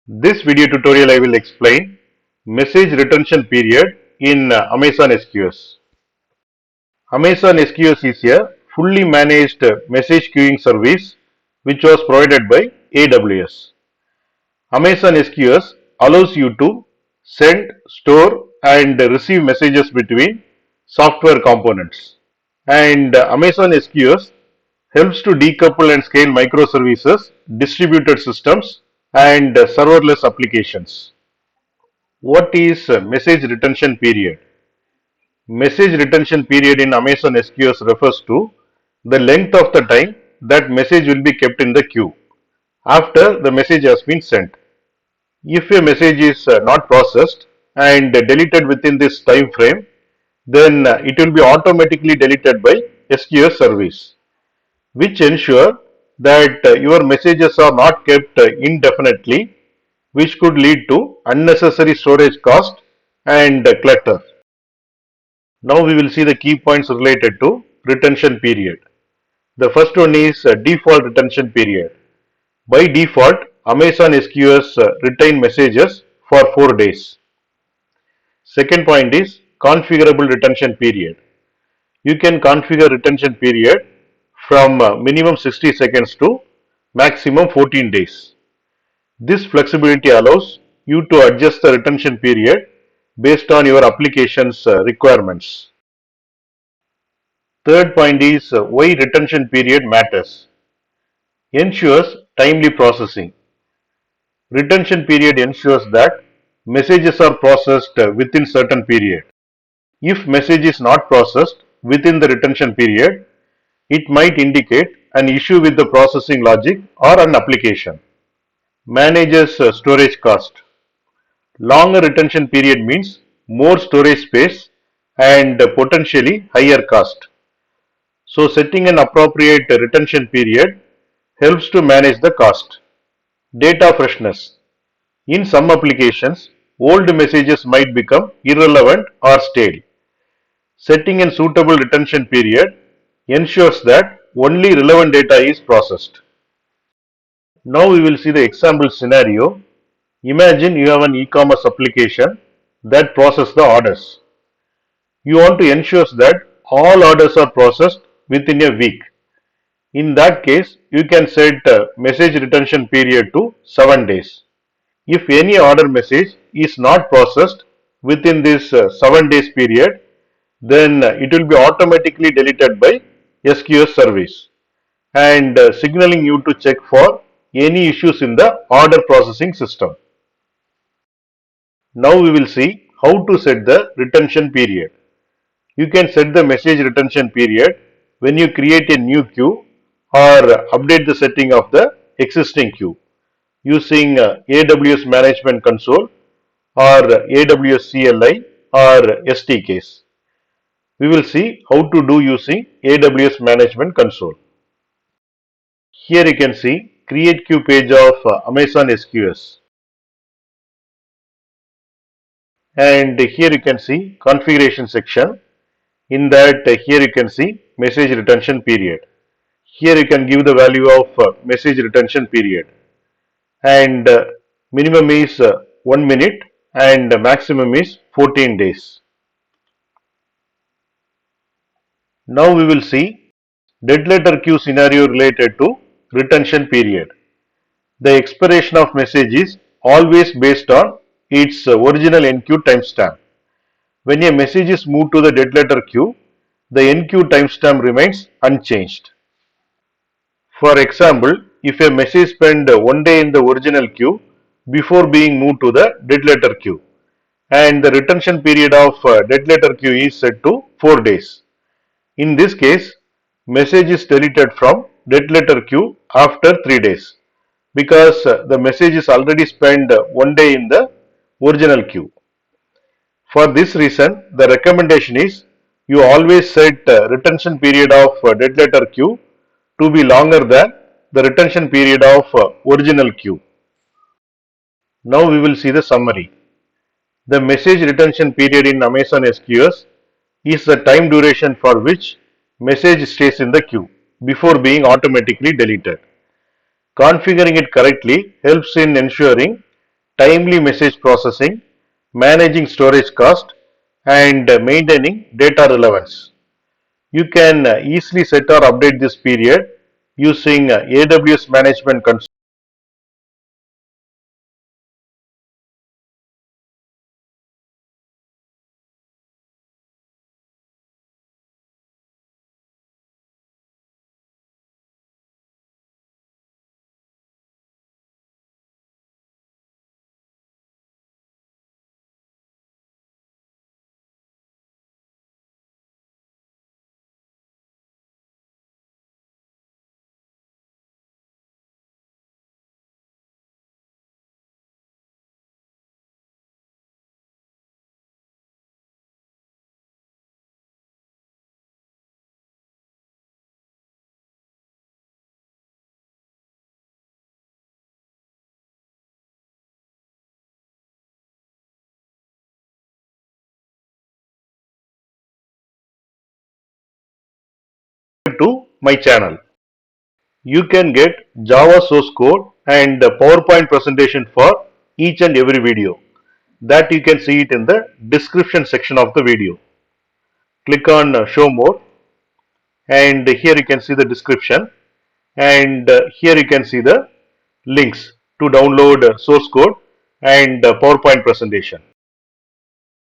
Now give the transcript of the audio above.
This video tutorial I will explain message retention period in Amazon SQS. Amazon SQS is a fully managed message queuing service which was provided by AWS. Amazon SQS allows you to send, store and receive messages between software components. And Amazon SQS helps to decouple and scale microservices, distributed systems and serverless applications. What is message retention period? Message retention period in Amazon SQS refers to the length of the time that message will be kept in the queue after the message has been sent. If a message is not processed and deleted within this time frame, then it will be automatically deleted by SQS service, which ensure that your messages are not kept indefinitely, which could lead to unnecessary storage cost and clutter. Now we will see the key points related to retention period. The first one is default retention period. By default, Amazon SQS retain messages for 4 days. Second point is configurable retention period. You can configure retention period from minimum 60 seconds to maximum 14 days. This flexibility allows you to adjust the retention period based on your application's requirements. Third point is why retention period matters. Ensures timely processing. Retention period ensures that messages are processed within certain period. If message is not processed within the retention period, it might indicate an issue with the processing logic or an application. Manages storage cost. Longer retention period means more storage space and potentially higher cost. So setting an appropriate retention period helps to manage the cost. Data freshness. In some applications, old messages might become irrelevant or stale. Setting a suitable retention period ensures that only relevant data is processed. Now we will see the example scenario. Imagine you have an e-commerce application that processes the orders. You want to ensure that all orders are processed within a week. In that case, you can set message retention period to 7 days. If any order message is not processed within this 7 days period, then it will be automatically deleted by SQS service and signaling you to check for any issues in the order processing system. Now we will see how to set the retention period. You can set the message retention period when you create a new queue or update the setting of the existing queue using AWS Management Console or AWS CLI or SDKs. We will see how to do using AWS Management Console. Here you can see create queue page of Amazon SQS. And here you can see configuration section. In that here you can see message retention period. Here you can give the value of message retention period and minimum is 1 minute and maximum is 14 days. Now we will see dead letter queue scenario related to retention period. The expiration of message is always based on its original enqueue timestamp. When a message is moved to the dead letter queue, the enqueue timestamp remains unchanged. For example, if a message spent 1 day in the original queue before being moved to the dead letter queue, and the retention period of dead letter queue is set to 4 days. In this case, message is deleted from dead letter queue after 3 days because the message is already spent 1 day in the original queue. For this reason, the recommendation is you always set retention period of dead letter queue to be longer than the retention period of original queue. Now we will see the summary. The message retention period in Amazon SQS is the time duration for which message stays in the queue before being automatically deleted. Configuring it correctly helps in ensuring timely message processing, managing storage cost, and maintaining data relevance. You can easily set or update this period using AWS Management Console to my channel. You can get Java source code and PowerPoint presentation for each and every video. That you can see it in the description section of the video. Click on show more, and here you can see the description, and here you can see the links to download source code and PowerPoint presentation.